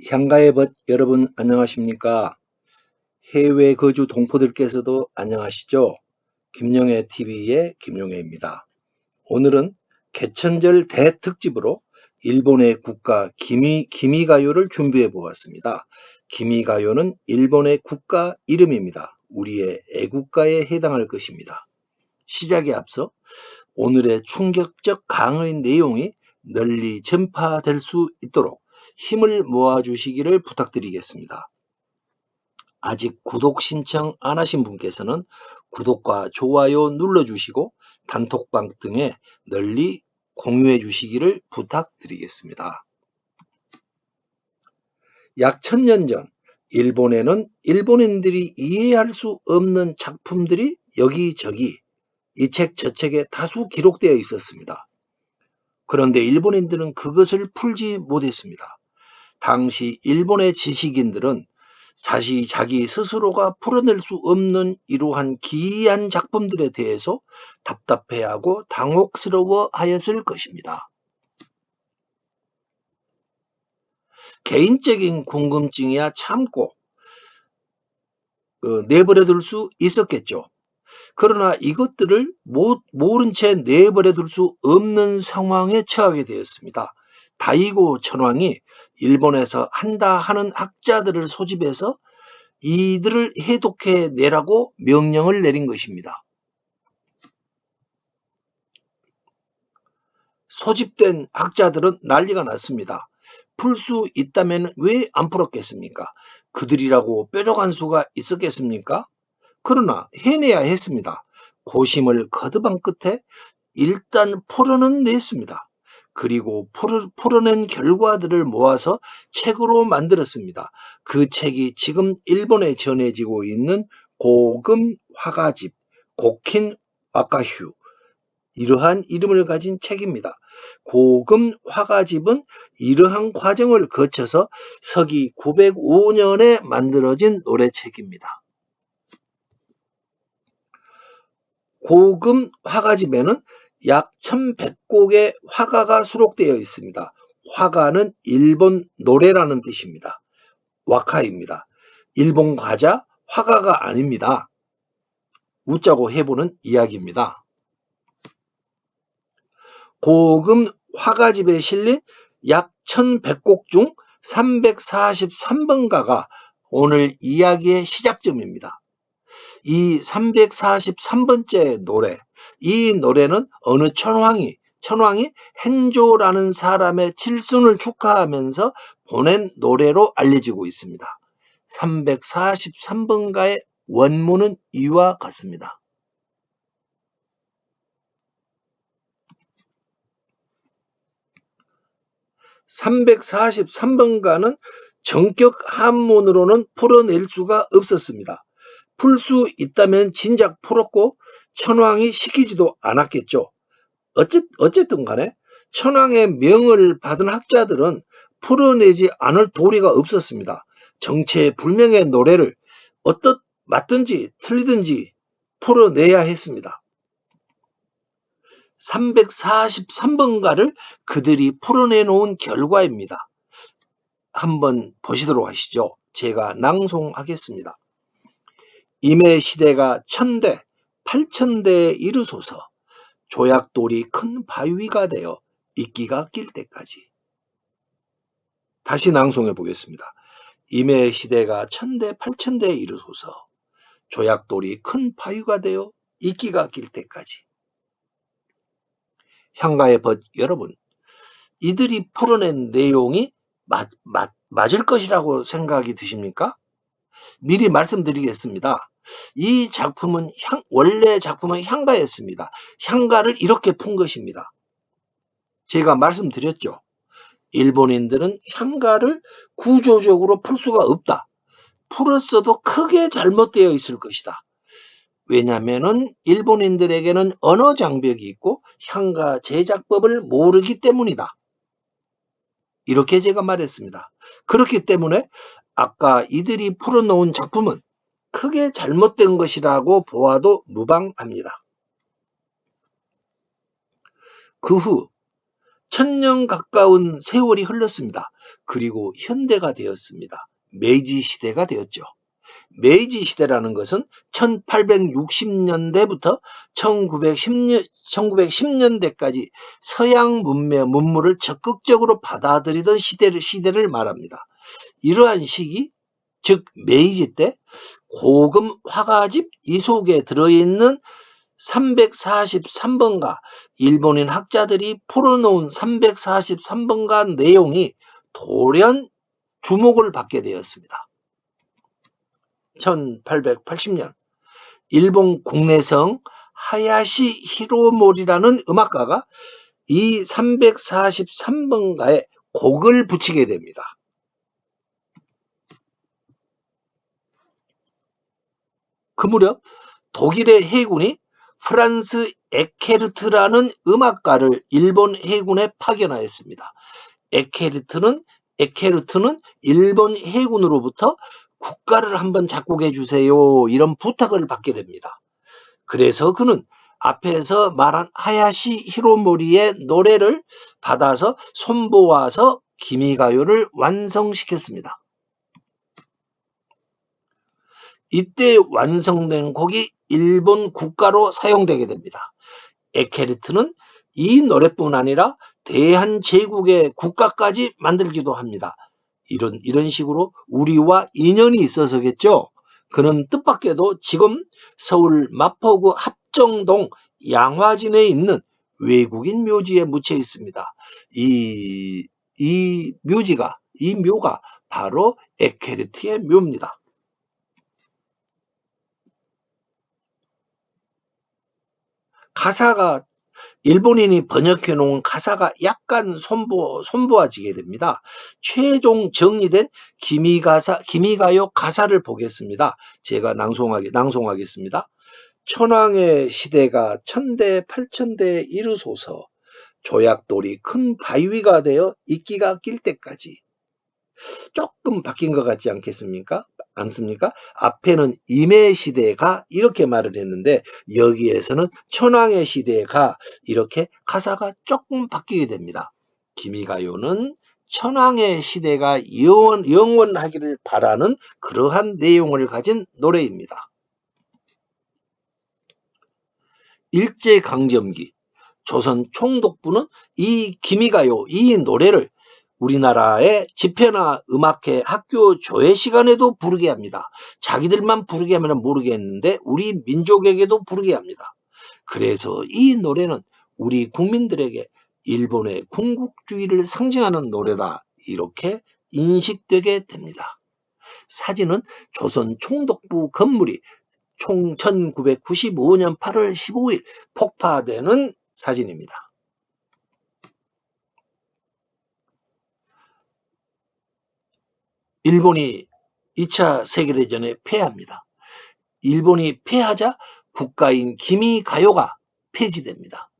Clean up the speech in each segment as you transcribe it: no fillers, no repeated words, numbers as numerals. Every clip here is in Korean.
향가의 벗 여러분 안녕하십니까? 해외 거주 동포들께서도 안녕하시죠? 김영애 TV의 김영애입니다. 오늘은 개천절 대특집으로 일본의 국가 기미가요를 준비해 보았습니다. 기미가요는 일본의 국가 이름입니다. 우리의 애국가에 해당할 것입니다. 시작에 앞서 오늘의 충격적 강의 내용이 널리 전파될 수 있도록 힘을 모아주시기를 부탁드리겠습니다. 아직 구독 신청 안 하신 분께서는 구독과 좋아요 눌러주시고 단톡방 등에 널리 공유해 주시기를 부탁드리겠습니다. 약 1000년 전 일본에는 일본인들이 이해할 수 없는 작품들이 여기저기 이 책 저 책에 다수 기록되어 있었습니다. 그런데 일본인들은 그것을 풀지 못했습니다. 당시 일본의 지식인들은 사실 자기 스스로가 풀어낼 수 없는 이러한 기이한 작품들에 대해서 답답해하고 당혹스러워 하였을 것입니다. 개인적인 궁금증이야 참고 내버려둘 수 있었겠죠. 그러나 이것들을 모른 채 내버려둘 수 없는 상황에 처하게 되었습니다. 다이고 천황이 일본에서 한다 하는 학자들을 소집해서 이들을 해독해 내라고 명령을 내린 것입니다. 소집된 학자들은 난리가 났습니다. 풀 수 있다면 왜 안 풀었겠습니까? 그들이라고 뾰족한 수가 있었겠습니까? 그러나 해내야 했습니다. 고심을 거듭한 끝에 일단 풀어는 냈습니다. 그리고 풀어낸 결과들을 모아서 책으로 만들었습니다. 그 책이 지금 일본에 전해지고 있는 고금 화가집, 고킨 와카휴 이러한 이름을 가진 책입니다. 고금 화가집은 이러한 과정을 거쳐서 서기 905년에 만들어진 노래책입니다. 고금 화가집에는 약 1100곡의 화가가 수록되어 있습니다. 화가는 일본 노래라는 뜻입니다. 와카입니다. 일본 가자, 화가가 아닙니다. 웃자고 해보는 이야기입니다. 고금 화가집에 실린 약 1100곡 중 343번가가 오늘 이야기의 시작점입니다. 이 343번째 노래, 이 노래는 어느 천황이 hen조라는 사람의 칠순을 축하하면서 보낸 노래로 알려지고 있습니다. 343번가의 원문은 이와 같습니다. (343번가는) 정격 한문으로는 풀어낼 수가 없었습니다. 풀 수 있다면 진작 풀었고 천황이 시키지도 않았겠죠. 어쨌든 간에 천황의 명을 받은 학자들은 풀어내지 않을 도리가 없었습니다. 정체불명의 노래를 맞든지 틀리든지 풀어내야 했습니다. 343번가를 그들이 풀어내놓은 결과입니다. 한번 보시도록 하시죠. 제가 낭송하겠습니다. 임의 시대가 1000대, 8000대에 이르소서 조약돌이 큰 바위가 되어 이끼가 낄 때까지. 다시 낭송해 보겠습니다. 임의 시대가 1000대, 8000대에 이르소서 조약돌이 큰 바위가 되어 이끼가 낄 때까지. 향가의 벗 여러분, 이들이 풀어낸 내용이 맞을 것이라고 생각이 드십니까? 미리 말씀드리겠습니다. 이 작품은 원래 작품은 향가였습니다. 향가를 이렇게 푼 것입니다. 제가 말씀드렸죠. 일본인들은 향가를 구조적으로 풀 수가 없다. 풀었어도 크게 잘못되어 있을 것이다. 왜냐하면 일본인들에게는 언어 장벽이 있고 향가 제작법을 모르기 때문이다. 이렇게 제가 말했습니다. 그렇기 때문에 아까 이들이 풀어놓은 작품은 크게 잘못된 것이라고 보아도 무방합니다. 그 후 천년 가까운 세월이 흘렀습니다. 그리고 현대가 되었습니다. 메이지 시대가 되었죠. 메이지 시대라는 것은 1860년대부터 1910년대까지 서양 문물을 적극적으로 받아들이던 시대를 말합니다. 이러한 시기, 즉 메이지 때 고금 화가집 이속에 들어있는 343번가, 일본인 학자들이 풀어놓은 343번가 내용이 돌연 주목을 받게 되었습니다. 1880년 일본 국내성 하야시 히로모리라는 음악가가 이 343번가에 곡을 붙이게 됩니다. 그 무렵 독일의 해군이 프란스 에케르트라는 음악가를 일본 해군에 파견하였습니다. 에케르트는 일본 해군으로부터 국가를 한번 작곡해 주세요, 이런 부탁을 받게 됩니다. 그래서 그는 앞에서 말한 하야시 히로모리의 노래를 받아서 손보아서 기미가요를 완성시켰습니다. 이때 완성된 곡이 일본 국가로 사용되게 됩니다. 에케르트는 이 노래뿐 아니라 대한제국의 국가까지 만들기도 합니다. 이런 식으로 우리와 인연이 있어서겠죠. 그는 뜻밖에도 지금 서울 마포구 합정동 양화진에 있는 외국인 묘지에 묻혀 있습니다. 이 묘가 바로 에케르트의 묘입니다. 가사가 일본인이 번역해 놓은 가사가 약간 손보아지게 됩니다. 최종 정리된 기미가요 가사를 보겠습니다. 제가 낭송하겠습니다. 천황의 시대가 천대 팔천대 이르소서, 조약돌이 큰 바위가 되어 이끼가 낄 때까지. 조금 바뀐 것 같지 않습니까? 앞에는 임의 시대가 이렇게 말을 했는데 여기에서는 천황의 시대가 이렇게 가사가 조금 바뀌게 됩니다. 기미가요는 천황의 시대가 영원하기를 바라는 그러한 내용을 가진 노래입니다. 일제강점기 조선 총독부는 이 기미가요, 이 노래를 우리나라의 집회나 음악회, 학교 조회 시간에도 부르게 합니다. 자기들만 부르게 하면 모르겠는데 우리 민족에게도 부르게 합니다. 그래서 이 노래는 우리 국민들에게 일본의 군국주의를 상징하는 노래다, 이렇게 인식되게 됩니다. 사진은 조선 총독부 건물이 1995년 8월 15일 폭파되는 사진입니다. 일본이 2차 세계대전에 패합니다. 일본이 패하자 국가인 기미가요가 폐지됩니다.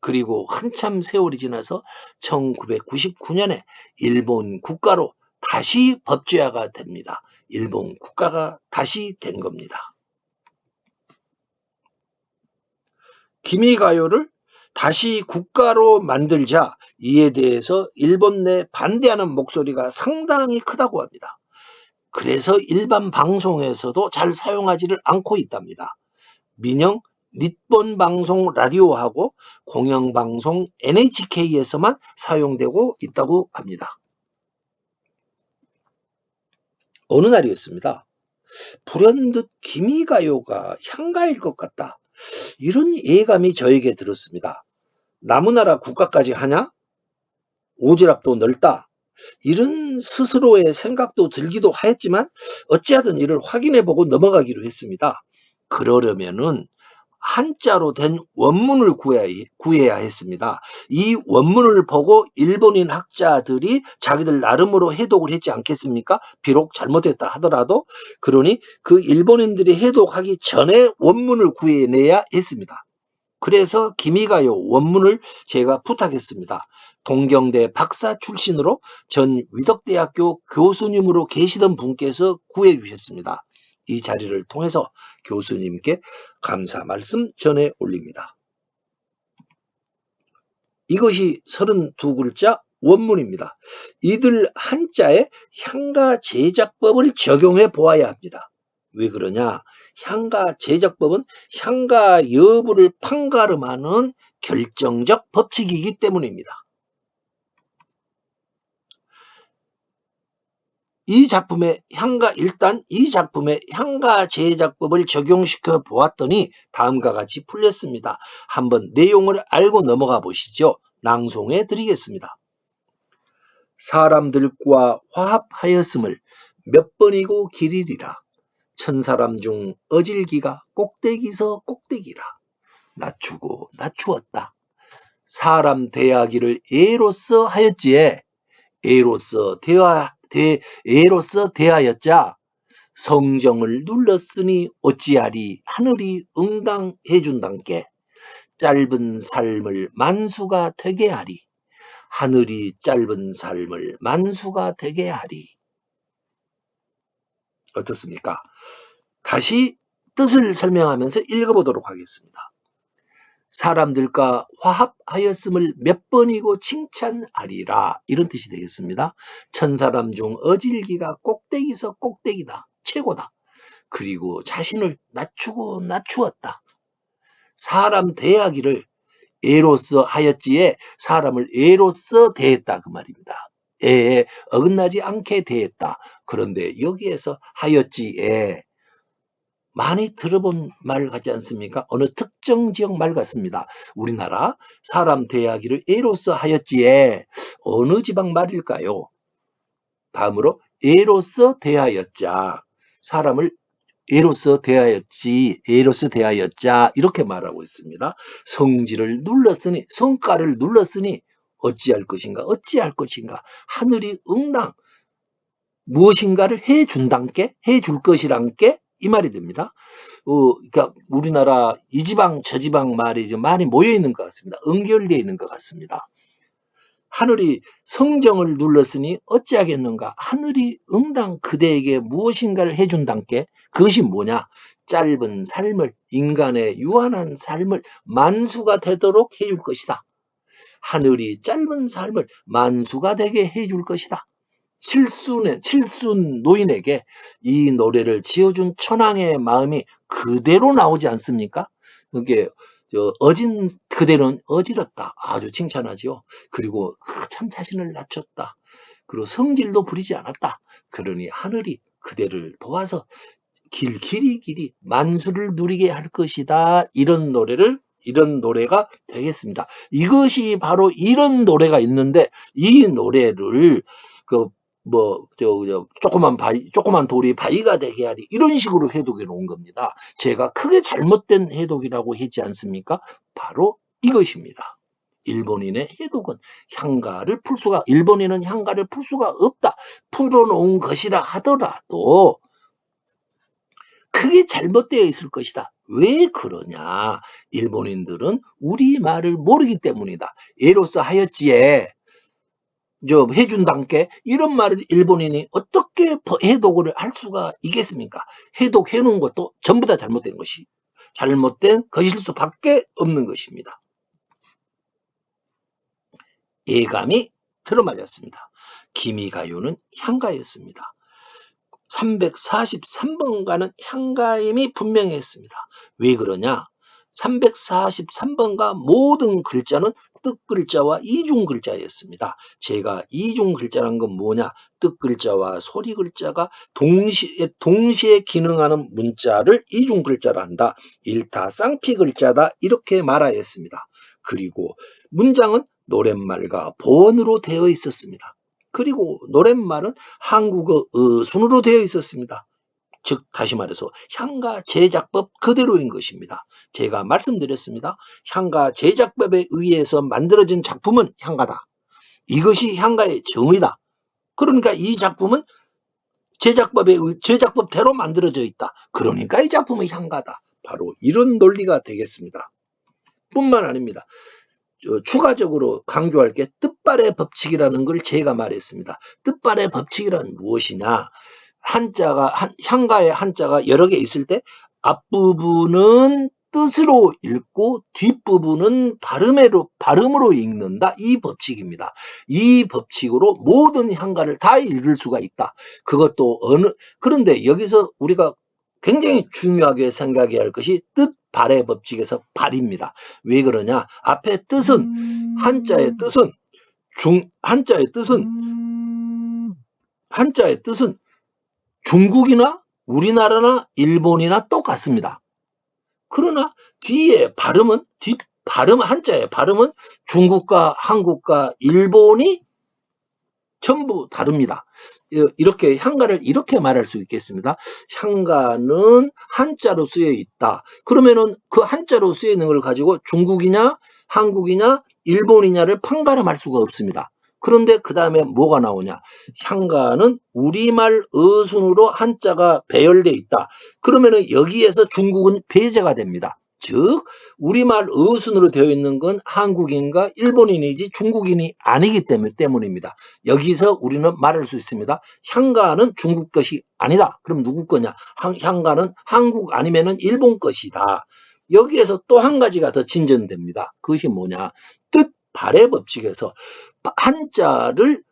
그리고 한참 세월이 지나서 1999년에 일본 국가로 다시 법제화가 됩니다. 일본 국가가 다시 된 겁니다. 기미가요를 다시 국가로 만들자 이에 대해서 일본 내 반대하는 목소리가 상당히 크다고 합니다. 그래서 일반 방송에서도 잘 사용하지를 않고 있답니다. 민영 니폰 방송 라디오하고 공영방송 NHK에서만 사용되고 있다고 합니다. 어느 날이었습니다. 불현듯 기미가요가 향가일 것 같다, 이런 예감이 저에게 들었습니다. 나무나라 국가까지 하냐? 오지랖도 넓다, 이런 스스로의 생각도 들기도 하였지만 어찌하든 이를 확인해보고 넘어가기로 했습니다. 그러려면은 한자로 된 원문을 구해야 했습니다. 이 원문을 보고 일본인 학자들이 자기들 나름으로 해독을 했지 않겠습니까? 비록 잘못했다 하더라도. 그러니 그 일본인들이 해독하기 전에 원문을 구해내야 했습니다. 그래서 기미가요 원문을 제가 부탁했습니다. 동경대 박사 출신으로 전 위덕대학교 교수님으로 계시던 분께서 구해 주셨습니다. 이 자리를 통해서 교수님께 감사 말씀 전해 올립니다. 이것이 32글자 원문입니다. 이들 한자에 향가 제작법을 적용해 보아야 합니다. 왜 그러냐? 향가 제작법은 향가 여부를 판가름하는 결정적 법칙이기 때문입니다. 일단 이 작품에 향가 제작법을 적용시켜 보았더니 다음과 같이 풀렸습니다. 한번 내용을 알고 넘어가 보시죠. 낭송해 드리겠습니다. 사람들과 화합하였음을 몇 번이고 기리리라. 천사람 중 어질기가 꼭대기서 꼭대기라. 낮추고 낮추었다. 사람 대하기를 애로써 하였지에 애로써 대하였자 성정을 눌렀으니 어찌하리 하늘이 응당해준단께 짧은 삶을 만수가 되게 하리. 하늘이 짧은 삶을 만수가 되게 하리. 어떻습니까? 다시 뜻을 설명하면서 읽어보도록 하겠습니다. 사람들과 화합하였음을 몇 번이고 칭찬하리라. 이런 뜻이 되겠습니다. 천사람 중 어질기가 꼭대기서 꼭대기다. 최고다. 그리고 자신을 낮추고 낮추었다. 사람 대하기를 애로써 하였지에 사람을 애로써 대했다. 그 말입니다. 애에 어긋나지 않게 대했다. 그런데 여기에서 하였지에 많이 들어본 말 같지 않습니까? 어느 특정 지역 말 같습니다. 우리나라 사람 대하기를 애로써 하였지에 어느 지방 말일까요? 다음으로 애로써 대하였자. 사람을 애로써 대하였자 이렇게 말하고 있습니다. 성질을 눌렀으니 성가를 눌렀으니 어찌할 것인가 하늘이 응당 무엇인가를 해준단께 해줄 것이란께 이 말이 됩니다. 그러니까 우리나라 이 지방 저 지방 말이 좀 많이 모여 있는 것 같습니다. 연결되어 있는 것 같습니다. 하늘이 성정을 눌렀으니 어찌하겠는가? 하늘이 응당 그대에게 무엇인가를 해준단께 그것이 뭐냐? 짧은 삶을 인간의 유한한 삶을 만수가 되도록 해줄 것이다. 하늘이 짧은 삶을 만수가 되게 해줄 것이다. 칠순 노인에게 이 노래를 지어준 천황의 마음이 그대로 나오지 않습니까? 그게 어진 그대는 어지럽다. 아주 칭찬하지요. 그리고 참 자신을 낮췄다. 그리고 성질도 부리지 않았다. 그러니 하늘이 그대를 도와서 길이 만수를 누리게 할 것이다. 이런 노래가 되겠습니다. 이것이 바로 이런 노래가 있는데 이 노래를 조그만 돌이 바위가 되게 하리 이런 식으로 해독해 놓은 겁니다. 제가 크게 잘못된 해독이라고 했지 않습니까? 바로 이것입니다. 일본인의 해독은 일본인은 향가를 풀 수가 없다. 풀어놓은 것이라 하더라도 크게 잘못되어 있을 것이다. 왜 그러냐? 일본인들은 우리 말을 모르기 때문이다. 애로써 하였지에 해준단께 이런 말을 일본인이 어떻게 해독을 할 수가 있겠습니까? 해독해 놓은 것도 전부 다 잘못된 것일 수밖에 없는 것입니다. 예감이 들어맞았습니다. 기미가요는 향가였습니다. 343번가는 향가임이 분명했습니다. 왜 그러냐? 343번가 모든 글자는 뜻글자와 이중글자였습니다. 제가 이중글자란 건 뭐냐? 뜻글자와 소리글자가 동시에 기능하는 문자를 이중글자라 한다. 일타쌍피글자다. 이렇게 말하였습니다. 그리고 문장은 노랫말과 보원으로 되어 있었습니다. 그리고 노랫말은 한국어 어순으로 되어 있었습니다. 즉 다시 말해서 향가 제작법 그대로인 것입니다. 제가 말씀드렸습니다. 향가 제작법에 의해서 만들어진 작품은 향가다. 이것이 향가의 정의다. 그러니까 이 작품은 제작법대로 만들어져 있다. 그러니까 이 작품은 향가다. 바로 이런 논리가 되겠습니다. 뿐만 아닙니다. 추가적으로 강조할 게 뜻발의 법칙이라는 걸 제가 말했습니다. 뜻발의 법칙이란 무엇이냐? 향가의 한자가 여러 개 있을 때 앞부분은 뜻으로 읽고 뒷부분은 발음으로 읽는다. 이 법칙입니다. 이 법칙으로 모든 향가를 다 읽을 수가 있다. 그것도 그런데 여기서 우리가 굉장히 중요하게 생각해야 할 것이 뜻, 발의 법칙에서 발입니다. 왜 그러냐? 앞에 뜻은 한자의 뜻은 중국이나 우리나라나 일본이나 똑같습니다. 그러나 뒤에 한자의 발음은 중국과 한국과 일본이 전부 다릅니다. 이렇게 향가를 이렇게 말할 수 있겠습니다. 향가는 한자로 쓰여 있다. 그러면은 그 한자로 쓰여 있는 걸 가지고 중국이냐 한국이냐 일본이냐를 판가름할 수가 없습니다. 그런데 그 다음에 뭐가 나오냐? 향가는 우리말 어순으로 한자가 배열되어 있다. 그러면은 여기에서 중국은 배제가 됩니다. 즉 우리말 어순으로 되어 있는 건 한국인과 일본인이지 중국인이 아니기 때문입니다. 여기서 우리는 말할 수 있습니다. 향가는 중국 것이 아니다. 그럼 누구 거냐? 향가는 한국 아니면은 일본 것이다. 여기에서 또 한 가지가 더 진전됩니다. 그것이 뭐냐? 뜻, 발의 법칙에서 한자를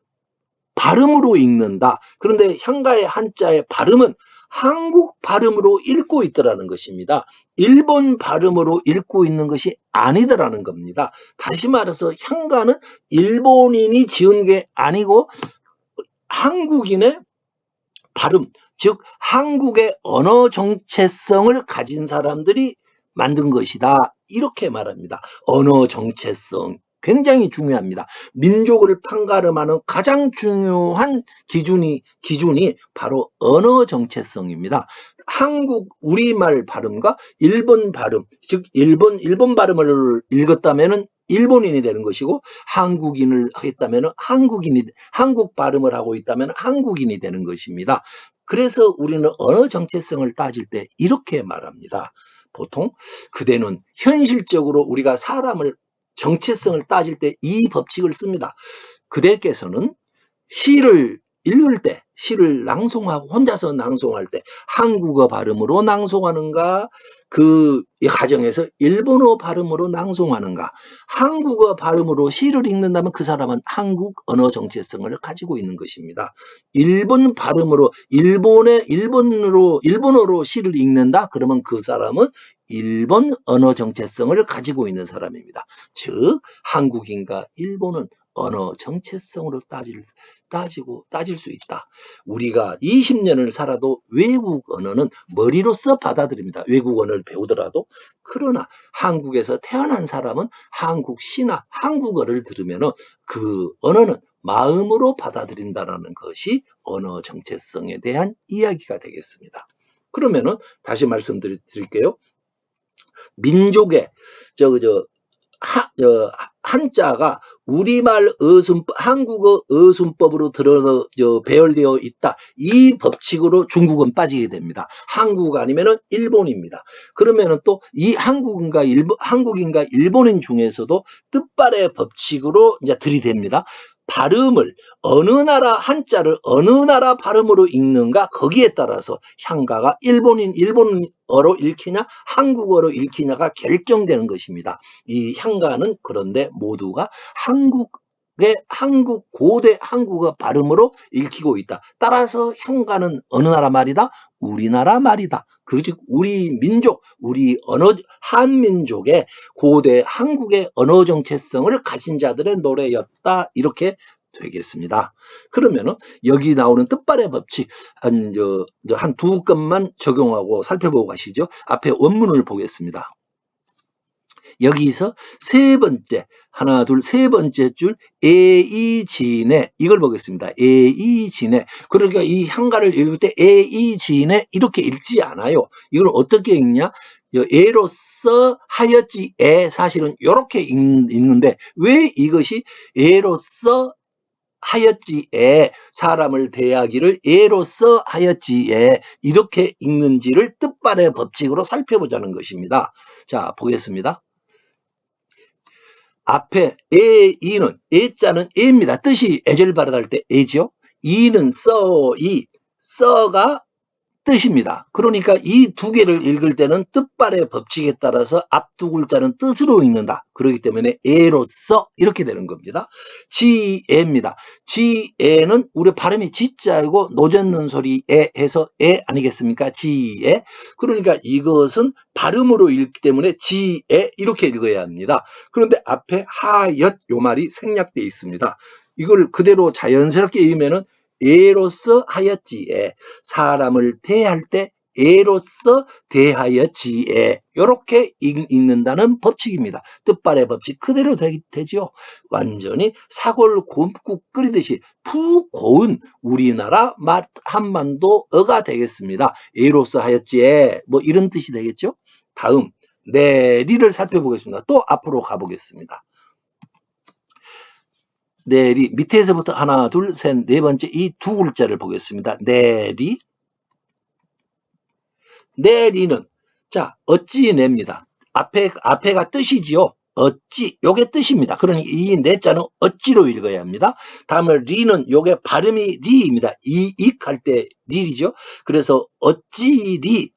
발음으로 읽는다. 그런데 향가의 한자의 발음은 한국 발음으로 읽고 있더라는 것입니다. 일본 발음으로 읽고 있는 것이 아니더라는 겁니다. 다시 말해서 향가는 일본인이 지은 게 아니고 한국인의 발음, 즉 한국의 언어 정체성을 가진 사람들이 만든 것이다. 이렇게 말합니다. 언어 정체성. 굉장히 중요합니다. 민족을 판가름하는 가장 중요한 기준이 바로 언어 정체성입니다. 우리말 발음과 일본 발음, 즉 일본 발음을 읽었다면은 일본인이 되는 것이고 한국인을 했다면 한국 발음을 하고 있다면 한국인이 되는 것입니다. 그래서 우리는 언어 정체성을 따질 때 이렇게 말합니다. 보통 그대는 현실적으로 우리가 사람을 정체성을 따질 때 이 법칙을 씁니다. 그대께서는 시를 읽을 때, 시를 낭송하고 혼자서 낭송할 때 한국어 발음으로 낭송하는가, 그 가정에서 일본어 발음으로 낭송하는가. 한국어 발음으로 시를 읽는다면 그 사람은 한국 언어 정체성을 가지고 있는 것입니다. 일본 발음으로 일본어로 시를 읽는다. 그러면 그 사람은 일본 언어 정체성을 가지고 있는 사람입니다. 즉 한국인과 일본은 언어 정체성으로 따질 수 있다. 우리가 20년을 살아도 외국 언어는 머리로써 받아들입니다. 외국 언어를 배우더라도. 그러나 한국에서 태어난 사람은 한국 시나 한국어를 들으면 그 언어는 마음으로 받아들인다는 것이 언어 정체성에 대한 이야기가 되겠습니다. 그러면은 다시 말씀드릴게요. 민족의 한자가 우리말 한국어 어순법으로 배열되어 있다. 이 법칙으로 중국은 빠지게 됩니다. 한국 아니면은 일본입니다. 그러면은 또 이 한국인과 일본인 중에서도 뜻발의 법칙으로 이제 들이댑니다. 발음을 한자를 어느 나라 발음으로 읽는가 거기에 따라서 향가가 일본어로 읽히냐 한국어로 읽히냐가 결정되는 것입니다. 이 향가는 그런데 모두가 고대 한국어 발음으로 읽히고 있다. 따라서 향가는 어느 나라 말이다? 우리나라 말이다. 즉 우리 민족, 한민족의 고대 한국의 언어 정체성을 가진 자들의 노래였다. 이렇게 되겠습니다. 그러면은 여기 나오는 뜻발의 법칙 한 두 건만 적용하고 살펴보고 가시죠. 앞에 원문을 보겠습니다. 여기서 세 번째 줄 에이지네 이걸 보겠습니다. 에이지네. 그러니까 이 향가를 읽을 때 에이지네 이렇게 읽지 않아요. 이걸 어떻게 읽냐? 에로서 하였지에 사실은 이렇게 읽는데 왜 이것이 에로서 하였지에 사람을 대하기를 에로서 하였지에 이렇게 읽는지를 뜻발의 법칙으로 살펴보자는 것입니다. 자 보겠습니다. 앞에 이는 에자는 에입니다. 뜻이 애절 발음할 때 에죠. 이는 써가 뜻입니다. 그러니까 이 두 개를 읽을 때는 뜻발의 법칙에 따라서 앞 두 글자는 뜻으로 읽는다. 그렇기 때문에 애로서 이렇게 되는 겁니다. 지애입니다. 지애는 우리 발음이 지자이고 노젓는 소리 애 해서 애 아니겠습니까? 지애. 그러니까 이것은 발음으로 읽기 때문에 지애 이렇게 읽어야 합니다. 그런데 앞에 하얏 요 말이 생략되어 있습니다. 이걸 그대로 자연스럽게 읽으면은 애로서 하였지에, 사람을 대할 때 애로서 대하였지에, 이렇게 읽는다는 법칙입니다. 뜻발의 법칙 그대로 되지요. 완전히 사골 곰국 끓이듯이 푹 고운 우리나라 맛 한반도어가 되겠습니다. 애로서 하였지에, 뭐 이런 뜻이 되겠죠. 다음 내리를 살펴보겠습니다. 또 앞으로 가보겠습니다. 내리, 밑에서부터 하나, 둘, 셋, 네 번째 이 두 글자를 보겠습니다. 내리. 내리는, 자, 어찌 냅니다. 앞에가 뜻이지요. 어찌, 요게 뜻입니다. 그러니 이 내자는 어찌로 읽어야 합니다. 다음에 리는 요게 발음이 리입니다. 이익할 때 리죠. 그래서 어찌리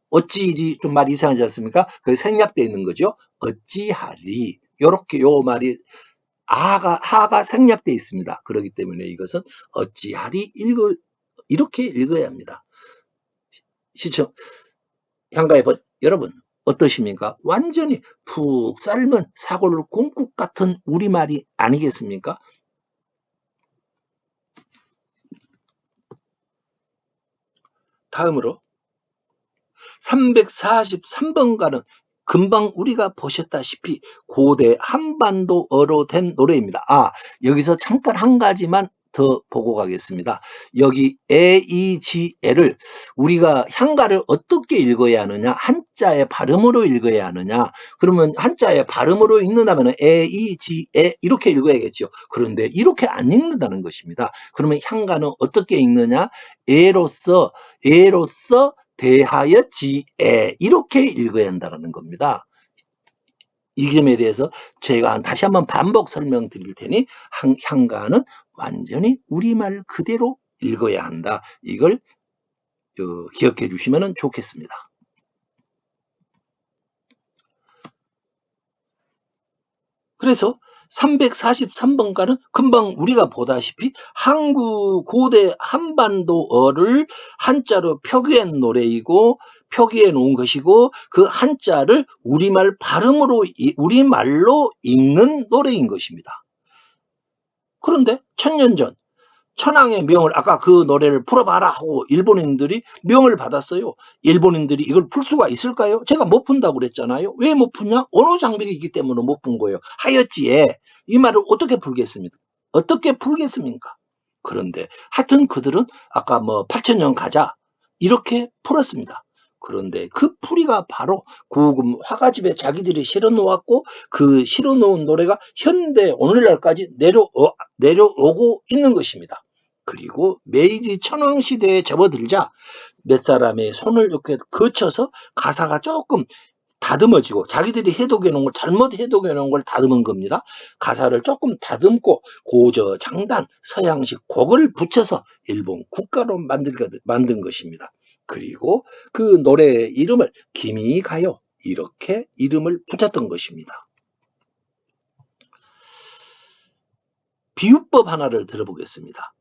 좀 말이 이상하지 않습니까? 그게 생략되어 있는 거죠. 어찌하리. 요렇게 요 말이 하가 생략되어 있습니다. 그렇기 때문에 이것은 어찌하리 이렇게 읽어야 합니다. 시청 향가의 여러분 어떠십니까? 완전히 푹 삶은 사골 곰국 같은 우리말이 아니겠습니까? 다음으로 343번가는 금방 우리가 보셨다시피 고대 한반도어로 된 노래입니다. 여기서 잠깐 한 가지만 더 보고 가겠습니다. 여기 에이지에를 우리가 향가를 어떻게 읽어야 하느냐, 한자의 발음으로 읽어야 하느냐. 그러면 한자의 발음으로 읽는다면 에이지에 이렇게 읽어야겠죠. 그런데 이렇게 안 읽는다는 것입니다. 그러면 향가는 어떻게 읽느냐, 에로서 대하여 지에 이렇게 읽어야 한다는 겁니다. 이 점에 대해서 제가 다시 한번 반복 설명드릴 테니 향가는 완전히 우리말 그대로 읽어야 한다. 이걸 기억해 주시면 좋겠습니다. 그래서 343번가는 금방 우리가 보다시피 한국 고대 한반도어를 한자로 표기한 노래이고 표기해 놓은 것이고 그 한자를 우리말로 읽는 노래인 것입니다. 그런데 천년 전 천황의 명을 아까 그 노래를 풀어봐라 하고 일본인들이 명을 받았어요. 일본인들이 이걸 풀 수가 있을까요? 제가 못 푼다고 그랬잖아요. 왜 못 푸냐? 언어 장벽이 있기 때문에 못 푼 거예요. 하였지에 이 말을 어떻게 풀겠습니까? 그런데 하여튼 그들은 아까 8,000년 가자 이렇게 풀었습니다. 그런데 그 풀이가 바로 구금 화가집에 자기들이 실어놓았고 그 실어놓은 노래가 현대 오늘날까지 내려오고 있는 것입니다. 그리고 메이지 천황시대에 접어들자 몇 사람의 손을 이렇게 거쳐서 가사가 조금 다듬어지고 자기들이 해독해 놓은 걸 잘못 해독해 놓은 걸 다듬은 겁니다. 가사를 조금 다듬고 고저 장단 서양식 곡을 붙여서 일본 국가로 만든 것입니다. 그리고 그 노래의 이름을 기미가요 이렇게 이름을 붙였던 것입니다. 비유법 하나를 들어보겠습니다.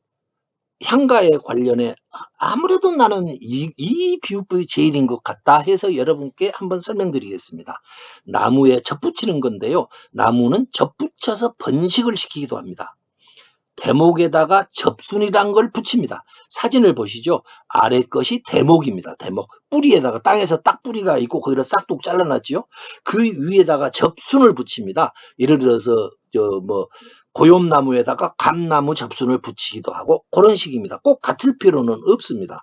향가에 관련해 아무래도 나는 이 비유법이 제일인 것 같다 해서 여러분께 한번 설명드리겠습니다. 나무에 젖붙이는 건데요. 나무는 젖붙여서 번식을 시키기도 합니다. 대목에다가 접순이란 걸 붙입니다. 사진을 보시죠. 아래 것이 대목입니다. 대목. 뿌리에다가 땅에서 딱 뿌리가 있고 거기를 싹둑 잘라놨죠. 그 위에다가 접순을 붙입니다. 예를 들어서 고염나무에다가 감나무 접순을 붙이기도 하고 그런 식입니다. 꼭 같을 필요는 없습니다.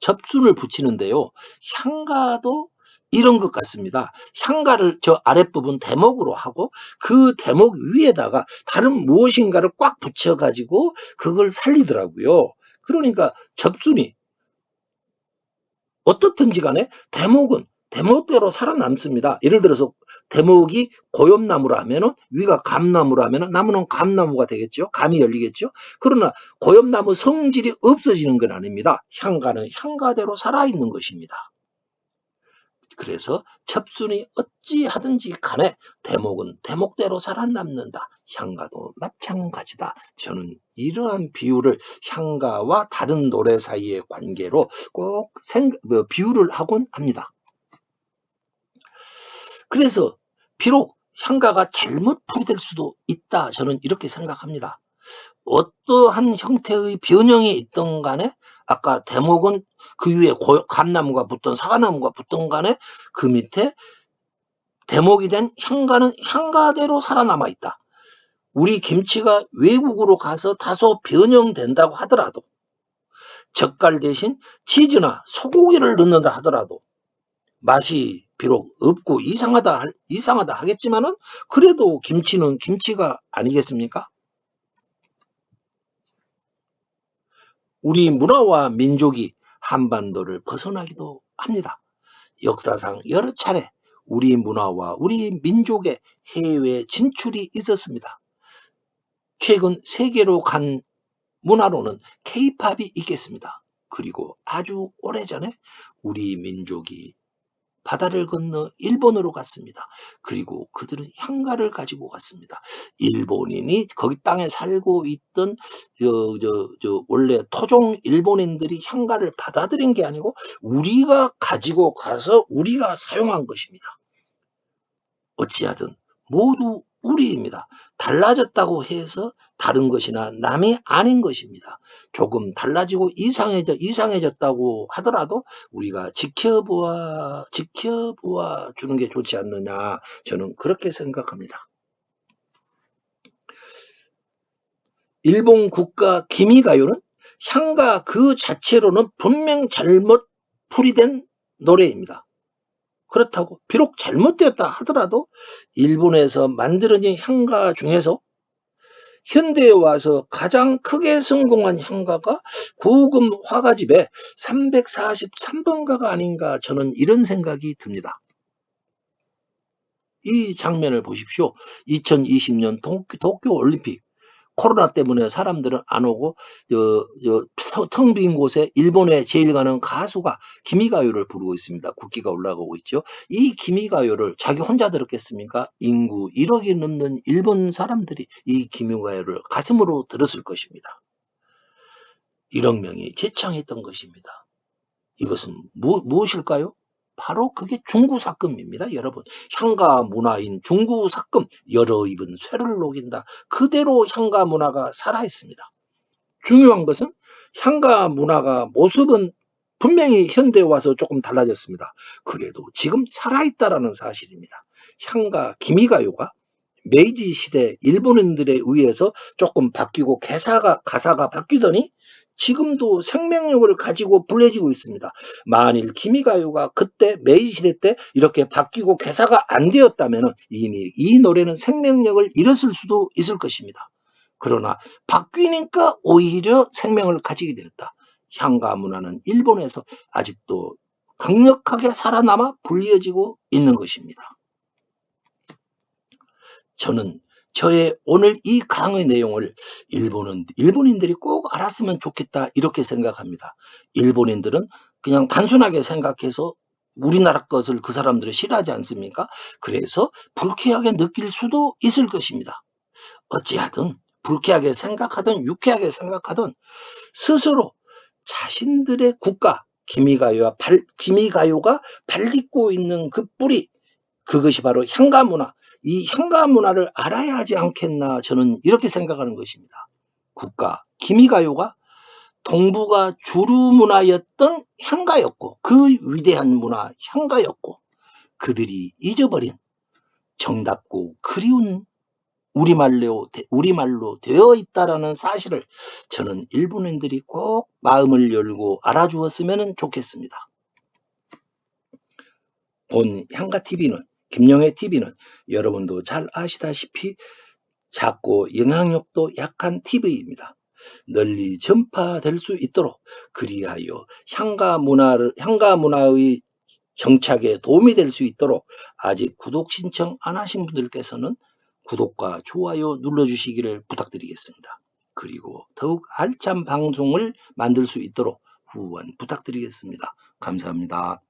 접순을 붙이는데요. 향가도 이런 것 같습니다. 향가를 저 아랫부분 대목으로 하고 그 대목 위에다가 다른 무엇인가를 꽉 붙여가지고 그걸 살리더라고요. 그러니까 접순이 어떻든지 간에 대목은 대목대로 살아남습니다. 예를 들어서 대목이 고엽나무라면은 위가 감나무라면은 나무는 감나무가 되겠죠. 감이 열리겠죠. 그러나 고엽나무 성질이 없어지는 건 아닙니다. 향가는 향가대로 살아있는 것입니다. 그래서 첩순이 어찌하든지 간에 대목은 대목대로 살아남는다. 향가도 마찬가지다. 저는 이러한 비유를 향가와 다른 노래 사이의 관계로 꼭 비유를 하곤 합니다. 그래서 비록 향가가 잘못 풀이될 수도 있다. 저는 이렇게 생각합니다. 어떠한 형태의 변형이 있던 간에 아까 대목은 그 위에 감나무가 붙던 사과나무가 붙던 간에 그 밑에 대목이 된 향가는 향가대로 살아남아 있다. 우리 김치가 외국으로 가서 다소 변형된다고 하더라도 젓갈 대신 치즈나 소고기를 넣는다 하더라도 맛이 비록 없고 이상하다 하겠지만은 그래도 김치는 김치가 아니겠습니까? 우리 문화와 민족이 한반도를 벗어나기도 합니다. 역사상 여러 차례 우리 문화와 우리 민족의 해외 진출이 있었습니다. 최근 세계로 간 문화로는 K-팝이 있겠습니다. 그리고 아주 오래전에 우리 민족이 바다를 건너 일본으로 갔습니다. 그리고 그들은 향가를 가지고 갔습니다. 일본인이 거기 땅에 살고 있던 원래 토종 일본인들이 향가를 받아들인 게 아니고 우리가 가지고 가서 우리가 사용한 것입니다. 어찌하든 모두 우리입니다. 달라졌다고 해서 다른 것이나 남이 아닌 것입니다. 조금 달라지고 이상해졌다고 하더라도 우리가 지켜보아 주는 게 좋지 않느냐. 저는 그렇게 생각합니다. 일본 국가 기미가요는 향가 그 자체로는 분명 잘못 풀이된 노래입니다. 그렇다고 비록 잘못되었다 하더라도 일본에서 만들어진 향가 중에서 현대에 와서 가장 크게 성공한 향가가 고금 화가집의 343번가가 아닌가 저는 이런 생각이 듭니다. 이 장면을 보십시오. 2020년 도쿄올림픽 코로나 때문에 사람들은 안 오고 텅 빈 곳에 일본에 제일 가는 가수가 기미가요를 부르고 있습니다. 국기가 올라가고 있죠. 이 기미가요를 자기 혼자 들었겠습니까? 인구 1억이 넘는 일본 사람들이 이 기미가요를 가슴으로 들었을 것입니다. 1억 명이 제창했던 것입니다. 이것은 무엇일까요? 바로 그게 중구삭금입니다. 여러분, 향가 문화인 중구삭금, 여러 입은 쇠를 녹인다. 그대로 향가 문화가 살아있습니다. 중요한 것은 향가 문화가 모습은 분명히 현대에 와서 조금 달라졌습니다. 그래도 지금 살아있다라는 사실입니다. 향가 기미가요가 메이지 시대 일본인들에 의해서 조금 바뀌고 가사가 바뀌더니 지금도 생명력을 가지고 불려지고 있습니다. 만일 기미가요가 그때 메이지 시대 때 이렇게 바뀌고 개사가 안 되었다면 이미 이 노래는 생명력을 잃었을 수도 있을 것입니다. 그러나 바뀌니까 오히려 생명을 가지게 되었다. 향가 문화는 일본에서 아직도 강력하게 살아남아 불려지고 있는 것입니다. 저는 저의 오늘 이 강의 내용을 일본인들이 꼭 알았으면 좋겠다 이렇게 생각합니다. 일본인들은 그냥 단순하게 생각해서 우리나라 것을 그 사람들이 싫어하지 않습니까? 그래서 불쾌하게 느낄 수도 있을 것입니다. 어찌하든 불쾌하게 생각하든 유쾌하게 생각하든 스스로 자신들의 국가 기미가요가 발딛고 있는 그 뿌리, 그것이 바로 향가 문화, 이 향가 문화를 알아야 하지 않겠나 저는 이렇게 생각하는 것입니다. 국가 기미가요가 동북아 주류 문화였던 향가였고 그 위대한 문화 향가였고 그들이 잊어버린 정답고 그리운 우리말로 되어 있다라는 사실을 저는 일본인들이 꼭 마음을 열고 알아주었으면 좋겠습니다. 본 향가TV는 김영애TV는 여러분도 잘 아시다시피 작고 영향력도 약한 TV입니다. 널리 전파될 수 있도록 그리하여 향가 문화의 정착에 도움이 될 수 있도록 아직 구독 신청 안 하신 분들께서는 구독과 좋아요 눌러주시기를 부탁드리겠습니다. 그리고 더욱 알찬 방송을 만들 수 있도록 후원 부탁드리겠습니다. 감사합니다.